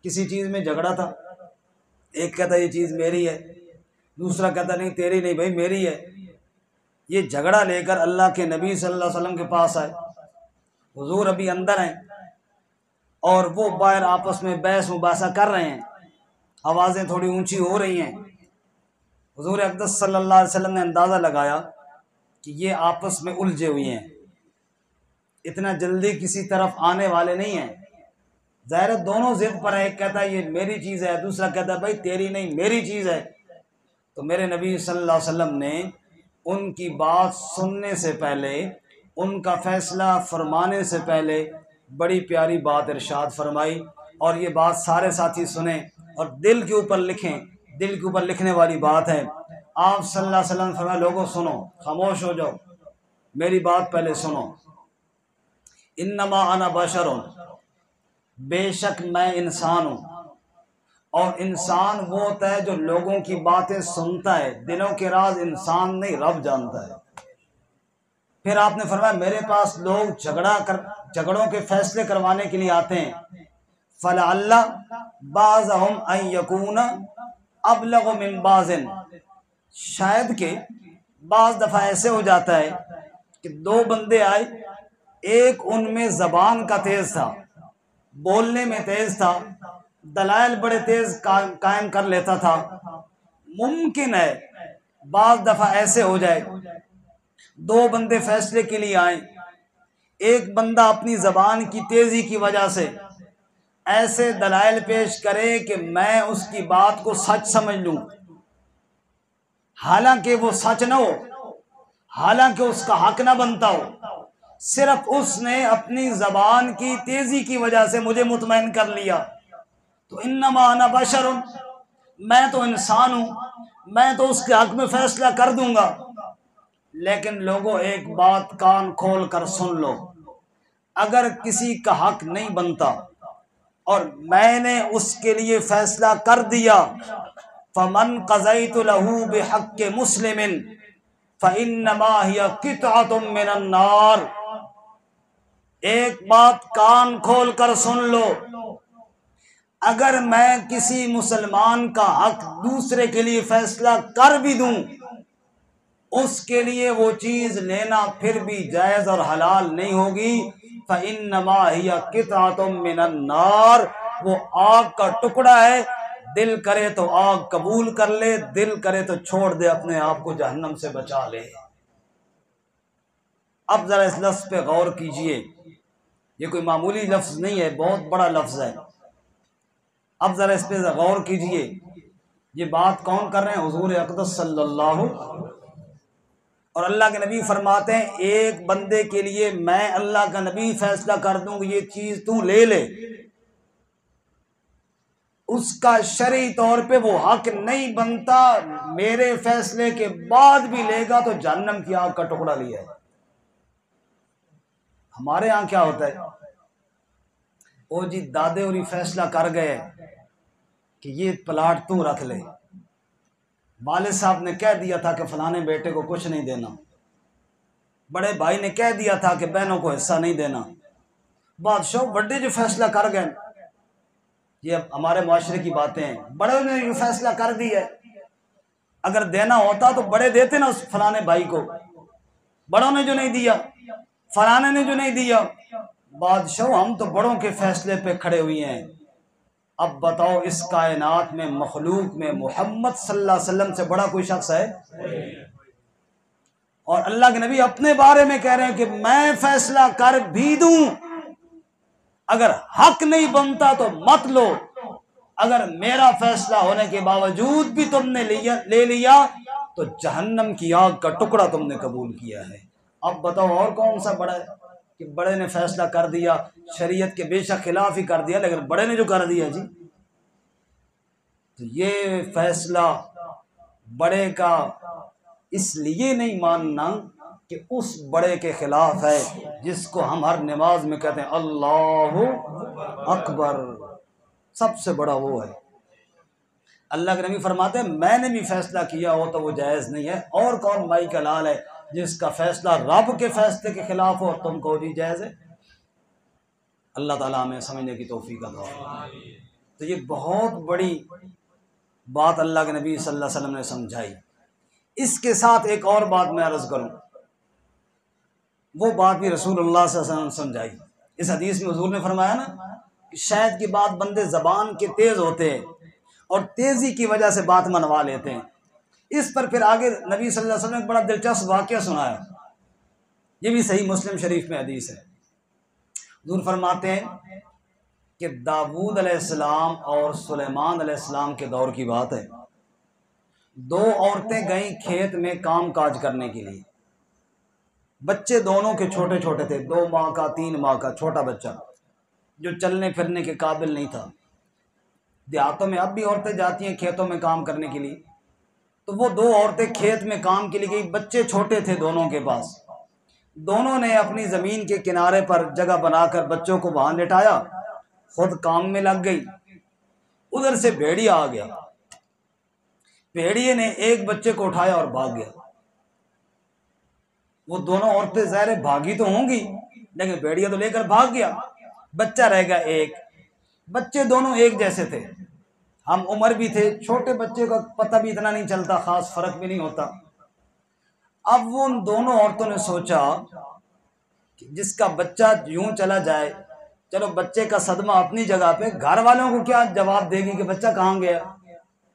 किसी चीज़ में झगड़ा था, एक कहता ये चीज़ मेरी है, दूसरा कहता नहीं तेरी नहीं भाई मेरी है। ये झगड़ा लेकर अल्लाह के नबी सल्लल्लाहु अलैहि वसल्लम के पास आए। हुजूर अभी अंदर हैं और वो बाहर आपस में बहस मुबासा कर रहे हैं, आवाज़ें थोड़ी ऊंची हो रही हैं। हुजूर अक़दस सल्लल्लाहु अलैहि वसल्लम ने अंदाज़ा लगाया कि ये आपस में उलझे हुए हैं, इतना जल्दी किसी तरफ आने वाले नहीं हैं। ज़ाहिर है दोनों ज़िद पर है, एक कहता है ये मेरी चीज़ है, दूसरा कहता है भाई तेरी नहीं मेरी चीज़ है। तो मेरे नबी सल्लल्लाहु अलैहि वसल्लम ने उनकी बात सुनने से पहले, उनका फ़ैसला फरमाने से पहले बड़ी प्यारी बात इरशाद फरमाई। और ये बात सारे साथी सुने और दिल के ऊपर लिखें, दिल के ऊपर लिखने वाली बात है। आप सल्लल्लाहु अलैहि वसल्लम फरमाए लोगों सुनो, खामोश हो जाओ, मेरी बात पहले सुनो। इन्नमा अना बशरुन, बेशक मैं इंसान हूँ। और इंसान वो होता है जो लोगों की बातें सुनता है, दिलों के राज इंसान नहीं रब जानता है। फिर आपने फरमाया मेरे पास लोग झगड़ों के फैसले करवाने के लिए आते हैं। फलअल्ला बाज़हुम अन यकून अबलग मिन बाज़िन, शायद के बाज़ दफ़ा ऐसे हो जाता है कि दो बंदे आए, एक उनमें ज़बान का तेज़ था, बोलने में तेज़ था, दलाइल बड़े तेज़ कायम कर लेता था। मुमकिन है बाज़ दफ़ा ऐसे हो जाए, दो बंदे फैसले के लिए आए, एक बंदा अपनी ज़बान की तेज़ी की वजह से ऐसे दलाइल पेश करे कि मैं उसकी बात को सच समझ लूँ, हालांकि वो सच न हो, हालांकि उसका हक ना बनता हो, सिर्फ उसने अपनी ज़बान की तेज़ी की वजह से मुझे मुतमईन कर लिया। तो इन्नमा अना बशरुन, मैं तो इंसान हूँ, मैं तो उसके हक में फ़ैसला कर दूंगा। लेकिन लोगों एक बात कान खोल कर सुन लो, अगर किसी का हक नहीं बनता और मैंने उसके लिए फ़ैसला कर दिया, फ़मन क़ज़ैतु लहू बिहक़्क़ि मुस्लिमिन फ़इन्नमा हिय क़ित्अतुम मिनन नार। एक बात कान खोल कर सुन लो, अगर मैं किसी मुसलमान का हक दूसरे के लिए फैसला कर भी दूं, उसके लिए वो चीज लेना फिर भी जायज और हलाल नहीं होगी। फ़इन्नमा हिय क़ित्अतुम मिनन नार, वो आग का टुकड़ा है, दिल करे तो आग कबूल कर ले, दिल करे तो छोड़ दे, अपने आप को जहन्नम से बचा ले। अब जरा इस लफ्ज पे गौर कीजिए, ये कोई मामूली लफ्ज नहीं है, बहुत बड़ा लफ्ज है। अब जरा इस पे गौर कीजिए, ये बात कौन कर रहे हैं? हुजूर अक़दस सल्लल्लाहु। और अल्लाह के नबी फरमाते हैं एक बंदे के लिए मैं अल्लाह का नबी फैसला कर दूं कि ये चीज तू ले ले, उसका शरई तौर पे वो हक नहीं बनता, मेरे फैसले के बाद भी लेगा तो जहन्नम की आग का टुकड़ा लिया है। हमारे यहाँ क्या होता है, ओ जी दादे और फैसला कर गए कि ये प्लाट तू रख ले, वालिद साहब ने कह दिया था कि फलाने बेटे को कुछ नहीं देना, बड़े भाई ने कह दिया था कि बहनों को हिस्सा नहीं देना, बादशाह बड़े जो फैसला कर गए, ये हमारे माशरे की बातें हैं, बड़े ने जो फैसला कर दिया है, अगर देना होता तो बड़े देते ना उस फलाने भाई को, बड़ों ने जो नहीं दिया, फलाने ने जो नहीं दिया, बादशाह हम तो बड़ों के फैसले पे खड़े हुए हैं। अब बताओ इस कायनात में मखलूक में मोहम्मद सल्लल्लाहु अलैहि वसल्लम से बड़ा कोई शख्स है? और अल्लाह के नबी अपने बारे में कह रहे हैं कि मैं फैसला कर भी दूं, अगर हक नहीं बनता तो मत लो, अगर मेरा फैसला होने के बावजूद भी तुमने ले लिया तो जहन्नम की आग का टुकड़ा तुमने कबूल किया है। अब बताओ और कौन सा बड़ा है कि बड़े ने फैसला कर दिया, शरीयत के बेशक खिलाफ ही कर दिया, लेकिन बड़े ने जो कर दिया जी, तो ये फैसला बड़े का इसलिए नहीं मानना कि उस बड़े के खिलाफ है जिसको हम हर नमाज में कहते हैं अल्लाहु अकबर, सबसे बड़ा वो है। अल्लाह के नबी फरमाते हैं मैंने भी फैसला किया हो तो वो जायज़ नहीं है। और कौन माई का लाल है जिसका फैसला रब के फैसले के खिलाफ हो और तुमको जी जायज़ है? अल्लाह ताला हमें समझने की तौफीक अता फरमाए। तो ये बहुत बड़ी बात अल्लाह के नबी सल्लल्लाहु अलैहि वसल्लम ने समझाई। इसके साथ एक और बात मैं अर्ज़ करूँ, वो बात भी रसूलुल्लाह सल्लल्लाहु अलैहि वसल्लम ने समझाई। इस हदीस में हुजूर ने फरमाया ना कि शायद की बात बंदे ज़बान के तेज़ होते हैं और तेज़ी की वजह से बात मनवा लेते हैं। इस पर फिर आगे नबी सल्लल्लाहु अलैहि वसल्लम ने एक बड़ा दिलचस्प वाक़या सुनाया, ये भी सही मुस्लिम शरीफ में हदीस है। हुजूर फरमाते हैं कि दाऊद अलैहिस्सलाम और सुलेमान अलैहिस्सलाम के दौर की बात है। दो औरतें गईं खेत में काम काज करने के लिए। बच्चे दोनों के छोटे छोटे थे, 2 माह का 3 माह का छोटा बच्चा जो चलने फिरने के काबिल नहीं था। देहातों में अब भी औरतें जाती हैं खेतों में काम करने के लिए, तो वो 2 औरतें खेत में काम के लिए गई। बच्चे छोटे थे दोनों के पास। दोनों ने अपनी ज़मीन के किनारे पर जगह बनाकर बच्चों को वहाँ लिटाया, खुद काम में लग गई। उधर से भेड़िया आ गया। भेड़िए ने एक बच्चे को उठाया और भाग गया। वो दोनों औरतें ज़ाहिर भागी तो होंगी, लेकिन भेड़िया तो लेकर भाग गया। बच्चा रह गया एक। बच्चे दोनों एक जैसे थे, हम उम्र भी थे, छोटे बच्चे का पता भी इतना नहीं चलता, खास फर्क भी नहीं होता। अब वो उन दोनों औरतों ने सोचा कि जिसका बच्चा यूं चला जाए, चलो बच्चे का सदमा अपनी जगह पे, घर वालों को क्या जवाब देगी कि बच्चा कहाँ गया?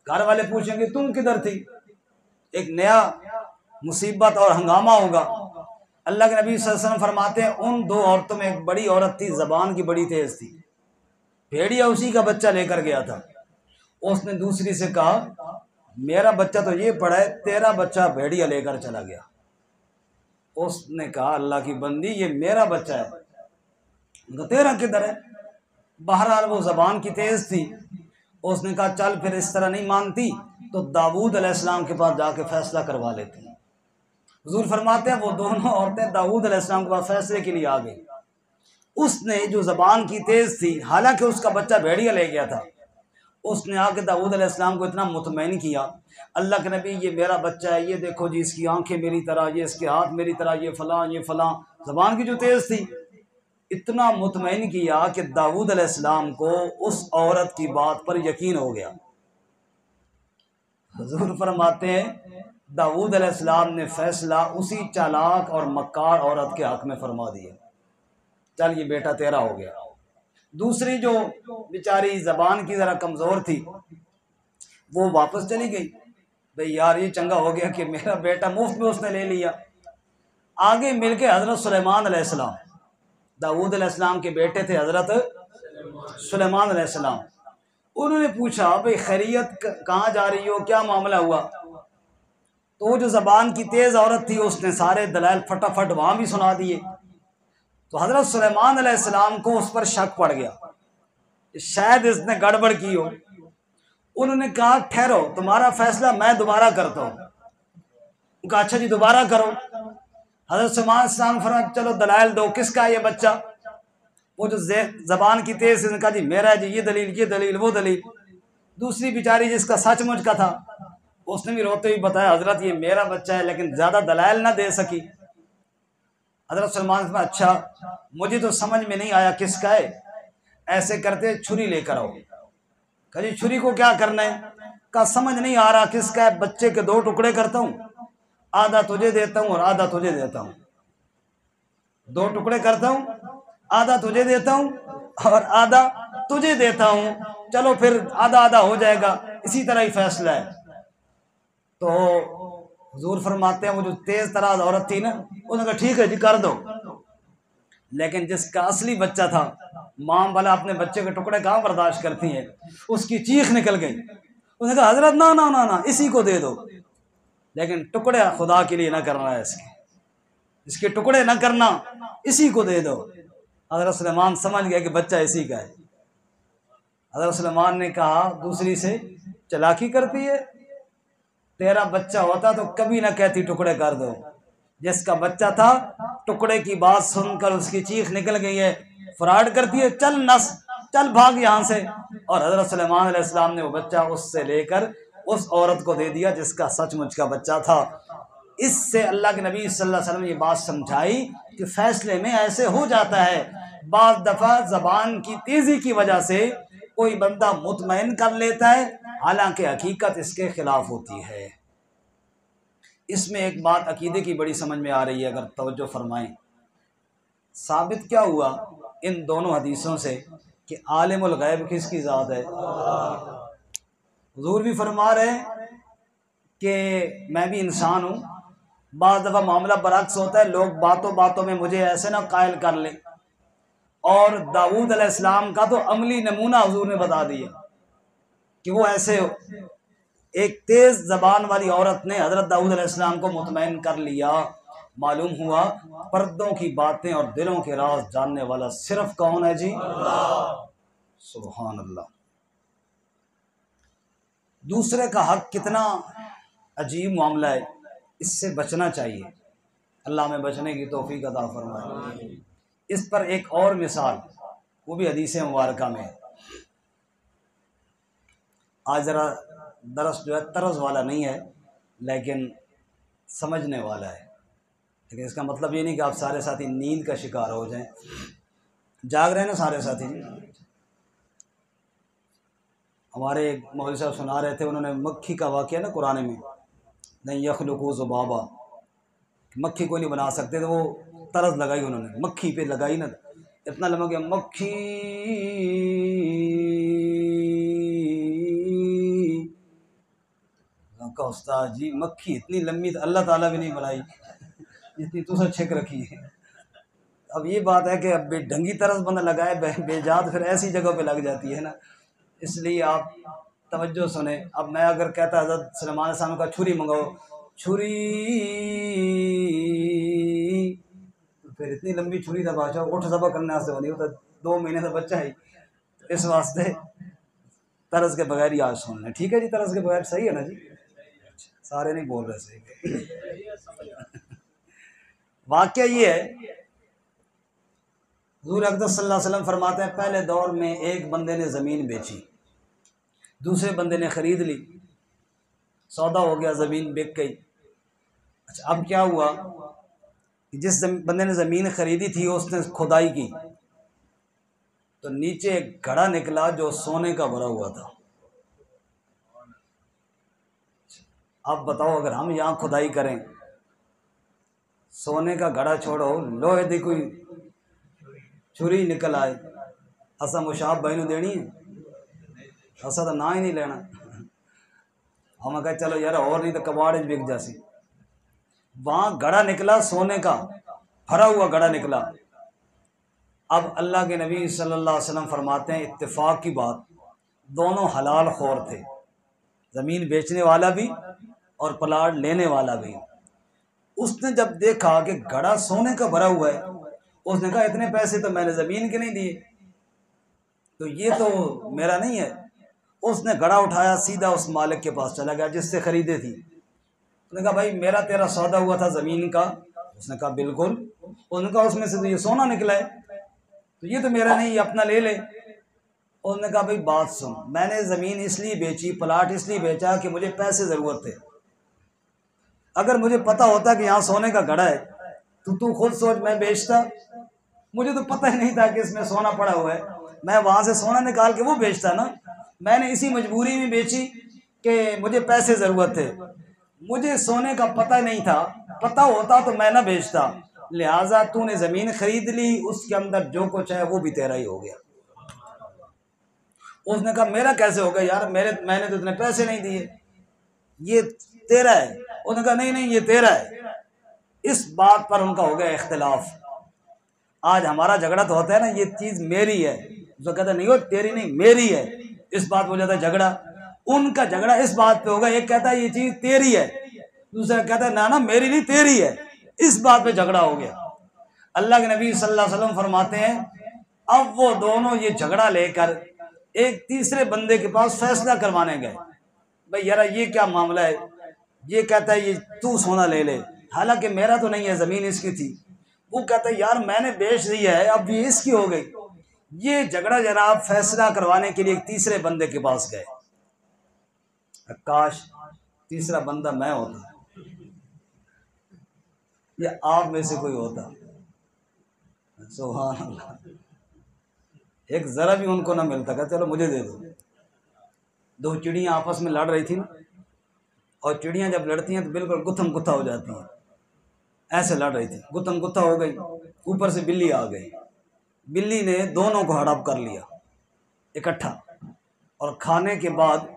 घर वाले पूछेंगे तुम किधर थी? एक नया मुसीबत और हंगामा होगा। अल्लाह के नबी सल्लल्लाहु अलैहि वसल्लम फरमाते हैं उन 2 औरतों में एक बड़ी औरत थी, जबान की बड़ी तेज थी। भेड़िया उसी का बच्चा लेकर गया था। उसने दूसरी से कहा मेरा बच्चा तो ये पड़ा है, तेरा बच्चा भेड़िया लेकर चला गया। उसने कहा अल्लाह की बंदी, ये मेरा बच्चा है, तो तेरा किधर है? बहरहाल वो जबान की तेज थी। उसने कहा चल फिर इस तरह नहीं मानती तो दाऊद अलैहिस्सलाम के पास जाके फैसला करवा लेती। हुजूर फरमाते हैं वो दोनों औरतें दाऊद अलैहिस्सलाम के पास फैसले के लिए आ गई। उसने जो जबान की तेज थी, हालांकि उसका बच्चा भेड़िया ले गया था, उसने आके दाऊद अलैहिस्सलाम को इतना मुतमईन किया, अल्लाह के नबी ये मेरा बच्चा है, ये देखो जी इसकी आंखें मेरी तरह, ये इसके हाथ मेरी तरह, ये फलां। जबान की जो तेज थी, इतना मुतमईन किया कि दाऊद अलैहिस्सलाम को उस औरत की बात पर यकीन हो गया। हुजूर फरमाते हैं दाऊद अलैहिस्सलाम ने फैसला उसी चालाक और मक्कार औरत के हक में फरमा दिया, चल ये बेटा तेरा हो गया। दूसरी जो बेचारी जबान की ज़रा कमज़ोर थी, वो वापस चली गई। भाई यार ये चंगा हो गया कि मेरा बेटा मुफ्त में उसने ले लिया। आगे मिलके हज़रत सुलेमान अलैहिस्सलाम, दाऊद अलैहिस्सलाम के बेटे थे हज़रत सुलेमान अलैहिस्सलाम। उन्होंने पूछा भाई खैरियत, कहाँ जा रही हो, क्या मामला हुआ? तो वो जो ज़बान की तेज़ औरत थी उसने सारे दलाइल फटाफट वहाँ भी सुना दिए। तो हज़रत सुलेमान अलैहिस्सलाम को उस पर शक पड़ गया, शायद इसने गड़बड़ की हो। उन्होंने कहा ठहरो, तुम्हारा फैसला मैं दोबारा करता हूँ। कहा अच्छा जी दोबारा करो। हज़रत सुलेमान अलैहिस्सलाम फरमाया चलो दलाइल दो, किसका है ये बच्चा? वो जो ज़बान की तेज़ ने कहा जी मेरा है जी, ये दलील वो दलील। दूसरी बेचारी जिसका सचमुच का था, उसने भी रोते हुए बताया हज़रत ये मेरा बच्चा है, लेकिन ज़्यादा दलाइल ना दे सकी। हज़रत सलमान ने अच्छा मुझे तो समझ में नहीं आया किसका है, ऐसे करते छुरी लेकर आओ। कहा जी छुरी को क्या करना है? कहा समझ नहीं आ रहा किसका है, बच्चे के 2 टुकड़े करता हूँ, आधा तुझे देता हूँ और आधा तुझे देता हूँ। 2 टुकड़े करता हूँ, आधा तुझे देता हूँ और आधा तुझे देता हूँ, चलो फिर आधा आधा हो जाएगा, इसी तरह ही फैसला है। तो हुजूर फरमाते हैं वो जो तेज तराज औरत थी ना, उसने कहा ठीक है जी कर दो। लेकिन जिसका असली बच्चा था, माँ वाला अपने बच्चे के टुकड़े कहाँ बर्दाश्त करती है, उसकी चीख निकल गई। उसने कहा हजरत ना ना ना ना, इसी को दे दो, लेकिन टुकड़े खुदा के लिए ना करना है, इसके टुकड़े ना करना, इसी को दे दो। हजरत सुलेमान समझ गया कि बच्चा इसी का है। हजरत सुलेमान ने कहा दूसरी से चालाकी करती है, तेरा बच्चा होता तो कभी ना कहती टुकड़े कर दो। जिसका बच्चा था, टुकड़े की बात सुनकर उसकी चीख निकल गई है, फराड करती है चल नस, चल भाग यहाँ से। और हजरत सुलेमान अलैहिस्सलाम ने वो बच्चा उससे लेकर उस औरत को दे दिया जिसका सचमुच का बच्चा था। इससे अल्लाह के नबी सल्लल्लाहु अलैहि वसल्लम ने ये बात समझाई कि फैसले में ऐसे हो जाता है, बाज़ दफ़ा ज़बान की तेज़ी की वजह से कोई बंदा मुतमईन कर लेता है, हालांकि हकीकत इसके खिलाफ होती है। इसमें एक बात अकीदे की बड़ी समझ में आ रही है, अगर तवज्जो फरमाएं। साबित क्या हुआ इन दोनों हदीसों से कि आलिमुल गैब किसकी ज़ात है? हुजूर भी फरमा रहे हैं कि मैं भी इंसान हूँ, बाज़ दफ़ा मामला बरअक्स होता है, लोग बातों बातों में मुझे ऐसे ना कायल कर ले। और दाऊद अलैहिस्सलाम का तो अमली नमूना हुजूर ने बता दिया कि वो ऐसे हो। एक तेज जबान वाली औरत ने हजरत दाऊद अलैहिस्सलाम को मुतमईन कर लिया। मालूम हुआ पर्दों की बातें और दिलों के राज जानने वाला सिर्फ कौन है जी? सुभान अल्लाह। दूसरे का हक कितना अजीब मामला है, इससे बचना चाहिए। अल्लाह में बचने की तौफीक अता फरमाए। इस पर एक और मिसाल, वो भी हदीस मुबारक में है। आज ज़रा दरस जो है तरस वाला नहीं है, लेकिन समझने वाला है। लेकिन इसका मतलब ये नहीं कि आप सारे साथी नींद का शिकार हो जाएं। जाग रहे हैं ना सारे साथी जी? हमारे मौलवी साहब सुना रहे थे, उन्होंने मक्खी का वाक़या ना कुरान में, नहीं यखलुकू ज़ुबाबा, मक्खी को नहीं बना सकते, तो वो तरस लगाई उन्होंने, मक्खी पे लगाई ना, इतना लंबा कि मक्खी का उस्ताद जी, मक्खी इतनी लंबी तो अल्लाह ताला भी नहीं बनाई जितनी तुझे छिक रखी है। अब ये बात है कि अब बेढंगी तरस बंदा लगाए बेजात, फिर ऐसी जगह पे लग जाती है ना। इसलिए आप तवज्जो सुने। अब मैं अगर कहता हज़रत सलेमान साहब का छुरी मंगाओ, छुरी, तो फिर इतनी लंबी छुरी दबा जाओ, उठ दबा करने से नहीं होता, 2 महीने से बच्चा है। इस वास्ते तरस के बगैर ही आज सुन लें, ठीक है जी? तरस के बगैर सही है ना जी? सारे नहीं बोल रहे सही। वाक्य ये है, हुज़ूर अक़दस सल्लल्लाहु अलैहि वसल्लम फरमाते हैं, पहले दौर में एक बंदे ने ज़मीन बेची, दूसरे बंदे ने ख़रीद ली, सौदा हो गया, ज़मीन बिक गई। अच्छा, अब क्या हुआ कि जिस बंदे ने ज़मीन ख़रीदी थी उसने खुदाई की, तो नीचे एक घड़ा निकला जो सोने का भरा हुआ था। अब बताओ, अगर हम यहाँ खुदाई करें, सोने का घड़ा छोड़ो, लोहे दी कोई छुरी निकल आए, असा मुशाब भाई देनी है? असा तो ना ही नहीं लेना। हम कहा चलो यार, और नहीं तो कबाड़ बिक जासी। वहाँ घड़ा निकला, सोने का भरा हुआ घड़ा निकला। अब अल्लाह के नबी सल्लल्लाहु अलैहि वसल्लम फरमाते हैं, इत्तेफाक की बात, दोनों हलाल खोर थे, ज़मीन बेचने वाला भी और प्लाट लेने वाला भी। उसने जब देखा कि घड़ा सोने का भरा हुआ है, उसने कहा इतने पैसे तो मैंने ज़मीन के नहीं दिए, तो ये तो मेरा नहीं है। उसने घड़ा उठाया, सीधा उस मालिक के पास चला गया जिससे ख़रीदे थी। उसने कहा भाई, मेरा तेरा सौदा हुआ था ज़मीन का। उसने कहा बिल्कुल। उसने कहा उसमें से तो ये सोना निकला है, तो ये तो मेरा नहीं, अपना ले ले। उसने कहा भाई बात सुन, मैंने ज़मीन इसलिए बेची, प्लाट इसलिए बेचा कि मुझे पैसे ज़रूरत थे। अगर मुझे पता होता कि यहाँ सोने का घड़ा है तो तू खुद सोच, मैं बेचता? मुझे तो पता ही नहीं था कि इसमें सोना पड़ा हुआ है, मैं वहाँ से सोना निकाल के वो बेचता ना। मैंने इसी मजबूरी में बेची कि मुझे पैसे ज़रूरत थे, मुझे सोने का पता नहीं था, पता होता तो मैं ना बेचता। लिहाजा तूने ज़मीन खरीद ली, उसके अंदर जो कुछ है वो भी तेरा ही हो गया। उसने कहा मेरा कैसे हो गया यार, मैंने तो इतने पैसे नहीं दिए, ये तेरा है। उसने कहा नहीं नहीं, ये तेरा है। इस बात पर उनका हो गया इख्तिलाफ। आज हमारा झगड़ा तो होता है ना, ये चीज़ मेरी है, जो कहता नहीं हो तेरी नहीं मेरी है, इस बात पर हो जाता है झगड़ा। उनका झगड़ा इस बात पे होगा, एक कहता है ये चीज़ तेरी है, दूसरा कहता है ना ना मेरी नहीं तेरी है, इस बात पे झगड़ा हो गया। अल्लाह के नबी सल्लल्लाहु अलैहि वसल्लम फरमाते हैं, अब वो दोनों ये झगड़ा लेकर एक तीसरे बंदे के पास फैसला करवाने गए। भाई यार ये क्या मामला है? ये कहता है ये तू सोना ले ले, हालांकि मेरा तो नहीं है, ज़मीन इसकी थी। वो कहता है यार मैंने बेच दी है, अब ये इसकी हो गई। ये झगड़ा जनाब फैसला करवाने के लिए एक तीसरे बंदे के पास गए। काश तीसरा बंदा मैं होता या आप में से कोई होता। सुभान अल्लाह। एक ज़रा भी उनको ना मिलता, कहते चलो मुझे दे दो। दो चिड़ियाँ आपस में लड़ रही थी ना, और चिड़ियाँ जब लड़ती हैं तो बिल्कुल गुत्थम गुत्था हो जाती हैं, ऐसे लड़ रही थी, गुत्थम गुत्था हो गई। ऊपर से बिल्ली आ गई, बिल्ली ने दोनों को हड़प कर लिया इकट्ठा, और खाने के बाद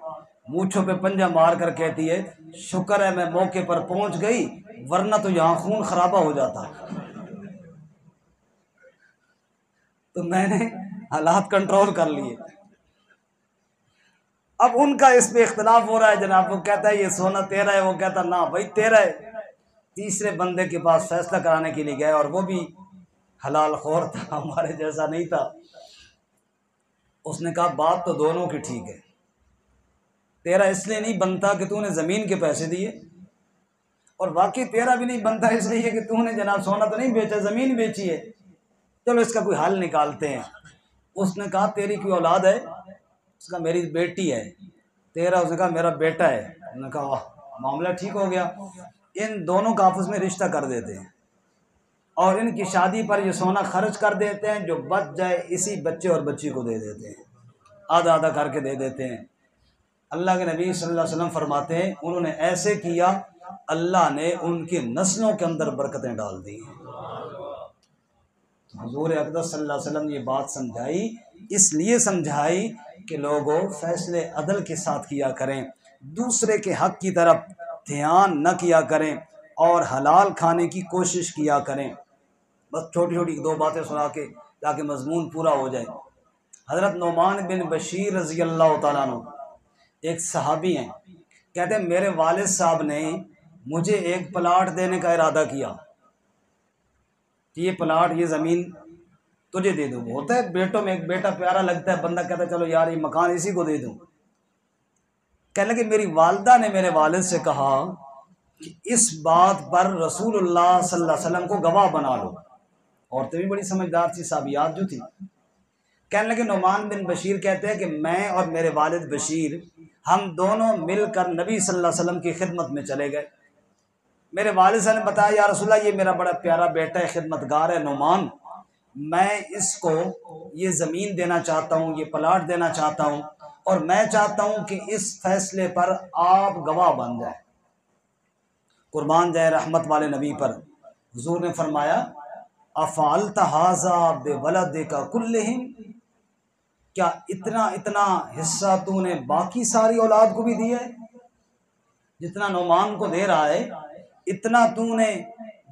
मूंछों पे पंजा मार कर कहती है शुक्र है मैं मौके पर पहुंच गई, वरना तो यहाँ खून खराबा हो जाता। तो मैंने हालात कंट्रोल कर लिए। अब उनका इस पे इख्तलाफ हो रहा है जनाब, वो कहता है ये सोना तेरा है, वो कहता ना भाई तेरा है। तीसरे बंदे के पास फैसला कराने के लिए गए, और वो भी हलाल खोर था, हमारे जैसा नहीं था। उसने कहा बात तो दोनों की ठीक है, तेरा इसलिए नहीं बनता कि तूने ज़मीन के पैसे दिए, और बाकी तेरा भी नहीं बनता इसलिए कि तूने जनाब सोना तो नहीं बेचा, ज़मीन बेची है। चलो इसका कोई हल निकालते हैं। उसने कहा तेरी कोई औलाद है? उसका मेरी बेटी है। तेरा? उसने कहा मेरा बेटा है। उन्होंने कहा मामला ठीक हो गया, इन दोनों का आपस में रिश्ता कर देते हैं, और इनकी शादी पर ये सोना खर्च कर देते हैं, जो बच जाए इसी बच्चे और बच्ची को दे देते हैं, आधा आधा करके दे देते हैं। अल्लाह के नबी सल्लल्लाहु अलैहि वसल्लम फरमाते हैं उन्होंने ऐसे किया, अल्लाह ने उनकी नस्लों के अंदर बरकतें डाल दी। हुजूर अक़दस सल्लल्लाहु अलैहि वसल्लम ने ये बात समझाई, इसलिए समझाई कि लोगों फैसले अदल के साथ किया करें, दूसरे के हक की तरफ ध्यान न किया करें, और हलाल खाने की कोशिश किया करें। बस छोटी छोटी दो बातें सुना के ताकि मजमून पूरा हो जाए। हज़रत नुमान बिन बशीर रज़ी अल्लाह तआला अन्हु एक सहाबी हैं, कहते हैं मेरे वालिद साहब ने मुझे एक प्लाट देने का इरादा किया कि ये प्लाट, ये ज़मीन तुझे दे दूँ। होता है बेटों में एक बेटा प्यारा लगता है, बंदा कहता है चलो यार ये मकान इसी को दे दूँ। कहने लगे मेरी वालदा ने मेरे वालिद से कहा कि इस बात पर रसूलुल्लाह सल्लल्लाहु अलैहि वसल्लम को गवाह बना लो। औरतें भी बड़ी समझदार थी, साबियात जो थी। कहने लगे नुमान बिन बशीर कहते हैं कि मैं और मेरे वालिद बशीर हम दोनों मिलकर नबी सल्लल्लाहु अलैहि वसल्लम की खिदमत में चले गए। मेरे वालिद साहब ने बताया या रसूलल्लाह ये मेरा बड़ा प्यारा बेटा है, खिदमतगार है नुमान, मैं इसको ये ज़मीन देना चाहता हूँ, ये प्लाट देना चाहता हूँ, और मैं चाहता हूँ कि इस फैसले पर आप गवाह बन जाए। कुर्बान जाए रहमत वाले नबी पर। हुजूर ने फरमाया अफ़अल्ता हाज़ा बिवलदिका कुल्लिहिम, क्या इतना इतना हिस्सा तूने बाकी सारी औलाद को भी दिया है? जितना नुमान को दे रहा है इतना तूने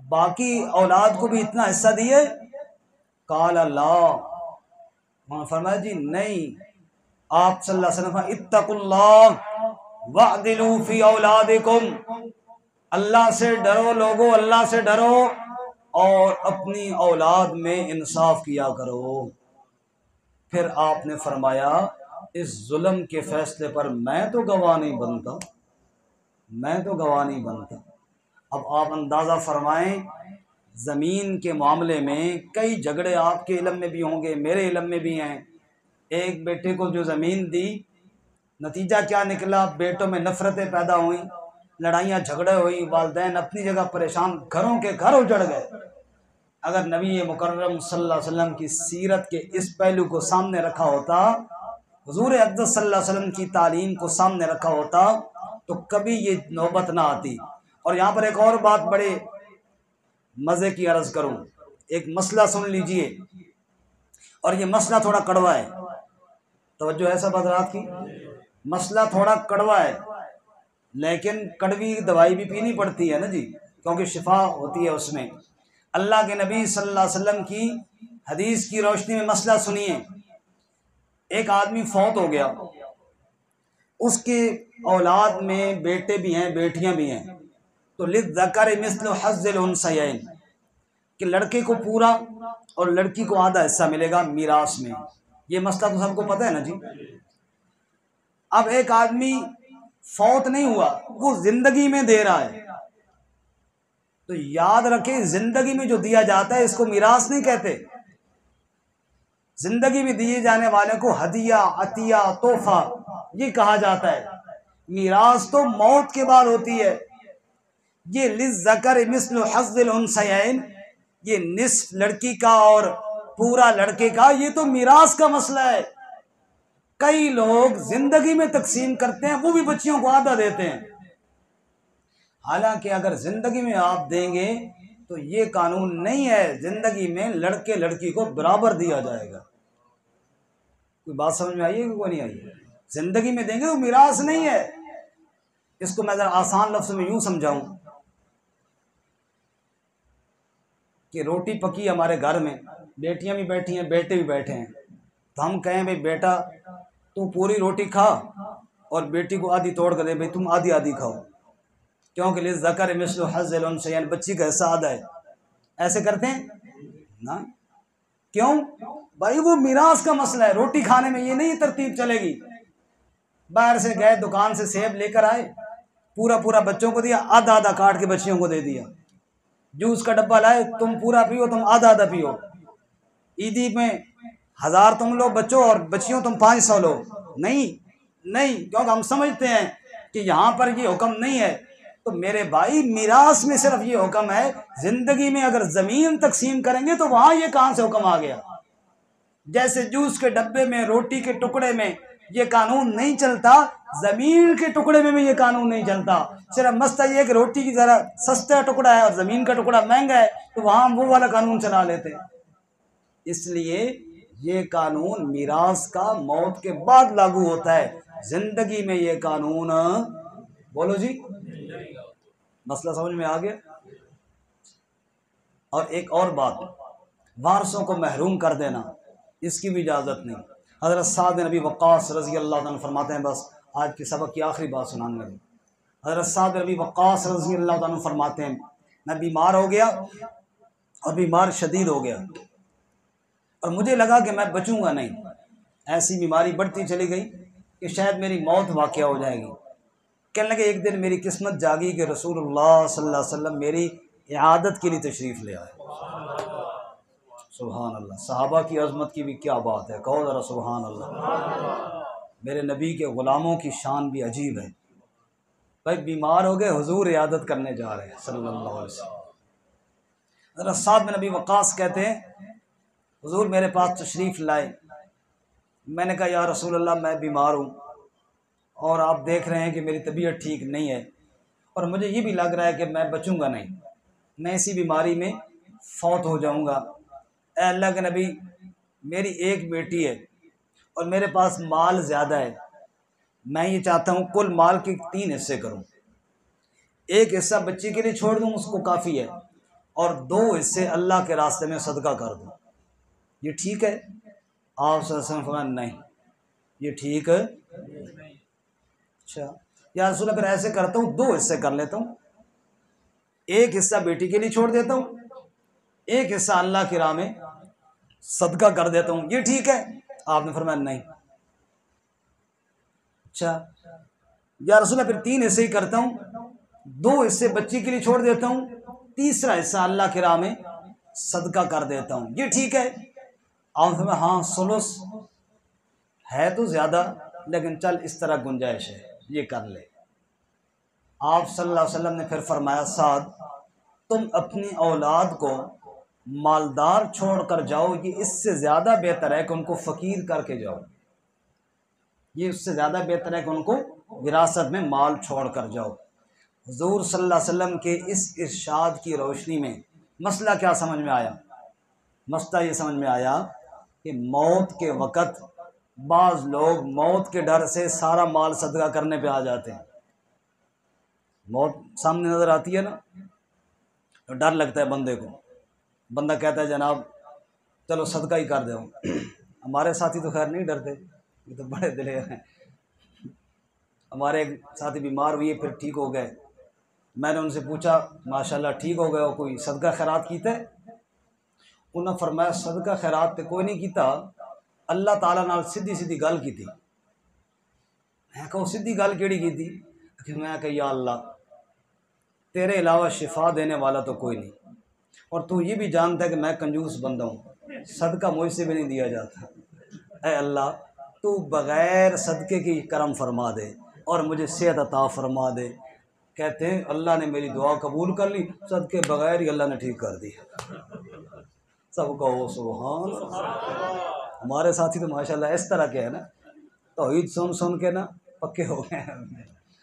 बाकी औलाद को भी इतना हिस्सा दिए? काल अल्लाह, उन्होंने फरमाया जी नहीं। आप सल्लल्लाहु अलैहि वसल्लम इत्तकुल्लाह वअदिलू फी औलादिकुम, अल्लाह से डरो लोगो, अल्लाह से डरो और अपनी औलाद में इंसाफ किया करो। फिर आपने फरमाया इस जुल्म के फैसले पर मैं तो गवाह नहीं बनता, मैं तो गवाह नहीं बनता। अब आप अंदाज़ा फरमाएं ज़मीन के मामले में कई झगड़े आपके इल्म में भी होंगे, मेरे इल्म में भी हैं। एक बेटे को जो ज़मीन दी, नतीजा क्या निकला? बेटों में नफ़रतें पैदा हुई, लड़ाइयाँ झगड़े हुई, वालिदैन अपनी जगह परेशान, घरों के घर उजड़ गए। अगर नबी मुकर्रम सल्लल्लाहु अलैहि वसल्लम की सीरत के इस पहलू को सामने रखा होता, हुजूर अक़दस सल्लल्लाहु अलैहि वसल्लम की तालीम को सामने रखा होता, तो कभी ये नौबत ना आती। और यहाँ पर एक और बात बड़े मज़े की अर्ज़ करूँ, एक मसला सुन लीजिए, और ये मसला थोड़ा कड़वा है, तवज्जो है सब हज़रात की। मसला थोड़ा कड़वा है, लेकिन कड़वी दवाई भी पीनी पड़ती है ना जी, क्योंकि शिफा होती है उसमें। अल्लाह के नबी सल्लल्लाहु अलैहि वसल्लम की हदीस की रोशनी में मसला सुनिए। एक आदमी फौत हो गया, उसके औलाद में बेटे भी हैं बेटियां भी हैं, तो लिज़्ज़करि मिस्लु हज़्ज़िल उन्सयैन, कि लड़के को पूरा और लड़की को आधा हिस्सा मिलेगा मीरास में। ये मसला तो सबको पता है ना जी। अब एक आदमी फौत नहीं हुआ, वो जिंदगी में दे रहा है, तो याद रखें जिंदगी में जो दिया जाता है इसको मीरास नहीं कहते। जिंदगी में दिए जाने वाले को हदिया, अतिया, तोहफा ये कहा जाता है। मीरास तो मौत के बाद होती है। ये लिज़्ज़कर मिस्लु हज़्ज़िल उन्सयैन, ये निस्फ लड़की का और पूरा लड़के का, ये तो मिरास का मसला है। कई लोग जिंदगी में तकसीम करते हैं, वो भी बच्चियों को आधा देते हैं। हालांकि अगर जिंदगी में आप देंगे तो ये कानून नहीं है, जिंदगी में लड़के लड़की को बराबर दिया जाएगा। कोई बात समझ में आई है कि कोई नहीं आई? जिंदगी में देंगे वो मिरास नहीं है। इसको मैं जरा आसान लफ्ज़ में यूं समझाऊं कि रोटी पकी हमारे घर में, बेटियां भी बैठी हैं, बेटे भी बैठे हैं, तो हम कहें भाई बेटा तू पूरी रोटी खा और बेटी को आधी तोड़ कर दे, भाई तुम आधी आधी खाओ, क्योंकि ले ज़कर मिस्लु हज़्ज़िल उन्सयैन, बच्ची का हिस्सा आधा है। ऐसे करते हैं ना? क्यों भाई? वो मिरास का मसला है। रोटी खाने में ये नहीं तरतीब चलेगी। बाहर से गए, दुकान से सेब लेकर आए, पूरा पूरा बच्चों को दिया, आधा आधा काट के बच्चियों को दे दिया। जूस का डब्बा लाए, तुम पूरा पियो, तुम आधा आधा पियो। ईदी में 1000 तुम लो बच्चों और बच्चियों तुम 500 लो। नहीं नहीं, क्योंकि हम समझते हैं कि यहाँ पर ये हुक्म नहीं है। तो मेरे भाई, मिरास में सिर्फ ये हुक्म है। जिंदगी में अगर जमीन तकसीम करेंगे तो वहां ये कहां से हुक्म आ गया? जैसे जूस के डब्बे में, रोटी के टुकड़े में ये कानून नहीं चलता, जमीन के टुकड़े में भी ये कानून नहीं चलता। सिर्फ मसला ये है कि रोटी की जरा सस्ता टुकड़ा है और जमीन का टुकड़ा महंगा है, तो वहां वो वाला कानून चला लेते हैं। इसलिए ये कानून मिरास का मौत के बाद लागू होता है। जिंदगी में ये कानून, बोलो जी, मसला समझ में आ गया? और एक और बात, वारसों को महरूम कर देना, इसकी भी इजाज़त नहीं। हज़रत साद बिन अबी वक्कास रज़ी अल्लाह तआला फरमाते हैं, बस आज के सबक की आखिरी बात सुनाने लगे। हज़रत साद बिन अबी वक्कास रज़ी अल्लाह तआला फरमाते हैं, मैं बीमार हो गया और बीमार शदीद हो गया और मुझे लगा कि मैं बचूंगा नहीं। ऐसी बीमारी बढ़ती चली गई कि शायद मेरी मौत वाक़या हो जाएगी। कहने लगे एक दिन मेरी किस्मत जागी कि रसूलुल्लाह सल्लल्लाहु अलैहि वसल्लम मेरी इयादत के लिए तशरीफ़ ले आए। सुभान अल्लाह, सहाबा की अज़मत की भी क्या बात है, कहो ज़रा सुभान अल्लाह। मेरे नबी के ग़ुलामों की शान भी अजीब है। भाई बीमार हो गए, हुजूर इयादत करने जा रहे हैं सल्लल्लाहु अलैहि वसल्लम। ज़रा साद बिन अबी वक्कास कहते हैं, हुजूर मेरे पास तशरीफ़ लाए। मैंने कहा या रसूल अल्लाह, मैं बीमार हूँ और आप देख रहे हैं कि मेरी तबीयत ठीक नहीं है और मुझे ये भी लग रहा है कि मैं बचूंगा नहीं, मैं इसी बीमारी में फौत हो जाऊंगा। ऐ अल्लाह के नबी, मेरी एक बेटी है और मेरे पास माल ज़्यादा है। मैं ये चाहता हूँ कुल माल के 3 हिस्से करूँ। एक हिस्सा बच्ची के लिए छोड़ दूँ, उसको काफ़ी है, और 2 हिस्से अल्लाह के रास्ते में सदका कर दूँ। ये ठीक है? आप फरमाया नहीं, ये ठीक है। अच्छा या रसूल अल्लाह, फिर ऐसे करता हूँ 2 हिस्से कर लेता हूँ, एक हिस्सा बेटी के लिए छोड़ देता हूँ, एक हिस्सा अल्लाह की राह में सदका कर देता हूँ, ये ठीक है? आपने फरमाया नहीं। अच्छा या रसूल अल्लाह, फिर 3 हिस्से ही करता हूँ, 2 हिस्से बच्ची के लिए छोड़ देता हूँ, तीसरा हिस्सा अल्लाह की राह में सदका कर देता हूँ, ये ठीक है? आपने फरमाया हाँ, सुलुस है तो ज़्यादा, लेकिन चल इस तरह गुंजाइश है, ये कर ले। आप सल्लल्लाहु अलैहि वसल्लम ने फिर फरमाया, साद तुम अपनी औलाद को मालदार छोड़ कर जाओ, ये इससे ज़्यादा बेहतर है कि उनको फ़कीर करके जाओ। ये उससे ज़्यादा बेहतर है कि उनको विरासत में माल छोड़ कर जाओ। हुज़ूर सल्लल्लाहु अलैहि वसल्लम के इस इरशाद की रोशनी में मसला क्या समझ में आया? मसला ये समझ में आया कि मौत के वक़्त बाज़ लोग मौत के डर से सारा माल सदका करने पे आ जाते हैं। मौत सामने नज़र आती है ना, तो डर लगता है बंदे को। बंदा कहता है जनाब चलो सदका ही कर दो। हमारे साथी तो खैर नहीं डरते, ये तो बड़े दिलेर हैं। हमारे एक साथी बीमार हुए, फिर ठीक हो गए। मैंने उनसे पूछा माशाल्लाह ठीक हो गए हो, कोई सदका खैरात कीता है? उन्होंने फरमाया सदका खैरात तो कोई नहीं कीता, अल्लाह ताला नाल सीधी सीधी गल की थी। मैं कहो सीधी गल केड़ी की थी? मैं कहा या अल्लाह, तेरे अलावा शिफा देने वाला तो कोई नहीं, और तू ये भी जानता है कि मैं कंजूस बंदा हूँ, सदका मुझसे भी नहीं दिया जाता। ऐ अल्लाह, तू बग़ैर सदक़े की करम फरमा दे और मुझे सेहत अता फरमा दे। कहते हैं अल्लाह ने मेरी दुआ कबूल कर ली, सदक़े बग़ैर ही अल्लाह ने ठीक कर दिया। सबको सुभान अल्लाह। हमारे साथी तो माशाल्लाह इस तरह के हैं ना, तौहीद सुन सुन के ना पक्के हो गए हैं।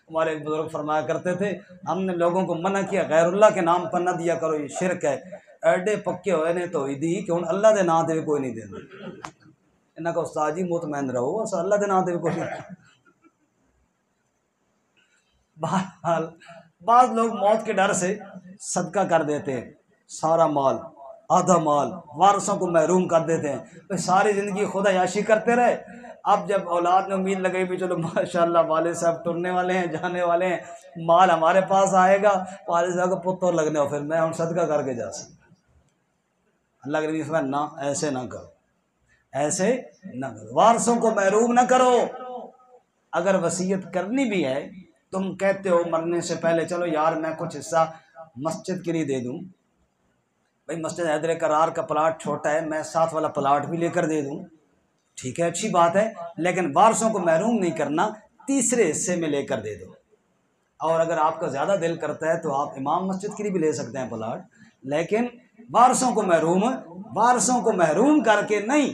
हमारे एक बुजुर्ग फरमाया करते थे, हमने लोगों को मना किया गैरुल्लाह के नाम पर न दिया करो, ये शिरक है। एडे पक्के होए ने तौहीदी कि हुण अल्लाह दे नाम ते कोई नहीं देंदा। इन्हां को उस्ताद जी मुतमैन रहो, अस अल्लाह दे नाम ते कोई नहीं। बहरहाल बाद लोग मौत के डर से सदका कर देते हैं, सारा माल आधा माल वारसों को महरूम कर देते हैं। तो सारी ज़िंदगी खुदा याशी करते रहे। अब जब औलाद ने उम्मीद लगाई भी चलो माशाल्लाह वाले साहब टुरने वाले हैं, जाने वाले हैं, माल हमारे पास आएगा, वाले साहब को पुत्र लगने हो, फिर मैं हम सदका करके जा सकता। अल्लाह के नबी फरमाया ना, ऐसे ना करो, ऐसे ना करो, वारसों को महरूम ना करो। अगर वसीयत करनी भी है, तुम कहते हो मरने से पहले चलो यार मैं कुछ हिस्सा मस्जिद के लिए दे दूं, भाई मस्जिद हैदर करार का प्लाट छोटा है, मैं साथ वाला प्लाट भी लेकर दे दूं, ठीक है, अच्छी बात है, लेकिन वारसों को महरूम नहीं करना, तीसरे हिस्से में लेकर दे दो। और अगर आपका ज़्यादा दिल करता है तो आप इमाम मस्जिद के लिए भी ले सकते हैं प्लाट, लेकिन वारसों को महरूम करके नहीं,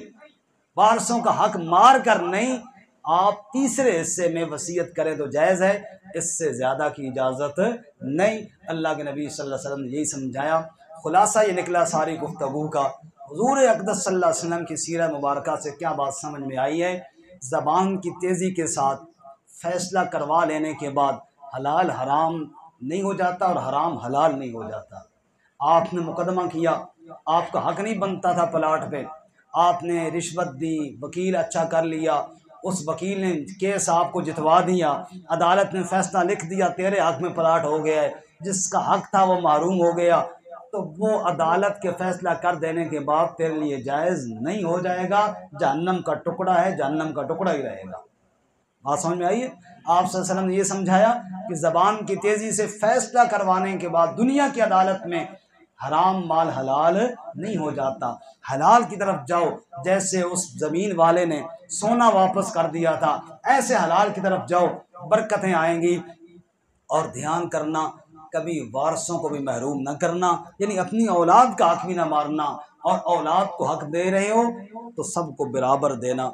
वारसों का हक मार कर नहीं, आप तीसरे हिस्से में वसीयत करें तो जायज़ है, इससे ज़्यादा की इजाज़त नहीं। अल्लाह के नबी सल्लल्लाहु अलैहि वसल्लम ने यही समझाया। खुलासा ये निकला सारी गुफ्तगू का, हुज़ूर अक़दस सल्लल्लाहु अलैहि वसल्लम की सीरत मुबारक से क्या बात समझ में आई है। ज़बान की तेज़ी के साथ फ़ैसला करवा लेने के बाद हलाल हराम नहीं हो जाता और हराम हलाल नहीं हो जाता। आपने मुकदमा किया, आपका हक नहीं बनता था प्लाट पे, आपने रिश्वत दी, वकील अच्छा कर लिया, उस वकील ने केस आपको जितवा दिया, अदालत ने फैसला लिख दिया तेरे हक में प्लाट हो गया है, जिसका हक था वो महरूम हो गया, तो वो अदालत के फैसला कर देने के बाद तेरे लिए जायज़ नहीं हो जाएगा, जहन्नम का टुकड़ा है, जहन्नम का टुकड़ा ही रहेगा। बात समझ में आई है। आप सल्लल्लाहु अलैहि वसल्लम ने ये समझाया कि ज़बान की तेज़ी से फैसला करवाने के बाद दुनिया की अदालत में हराम माल हलाल नहीं हो जाता, हलाल की तरफ जाओ। जैसे उस ज़मीन वाले ने सोना वापस कर दिया था, ऐसे हलाल की तरफ जाओ, बरकतें आएंगी। और ध्यान करना, कभी वारसों को भी महरूम न करना, यानी अपनी औलाद का हक भी न मारना, और औलाद को हक दे रहे हो तो सबको बराबर देना।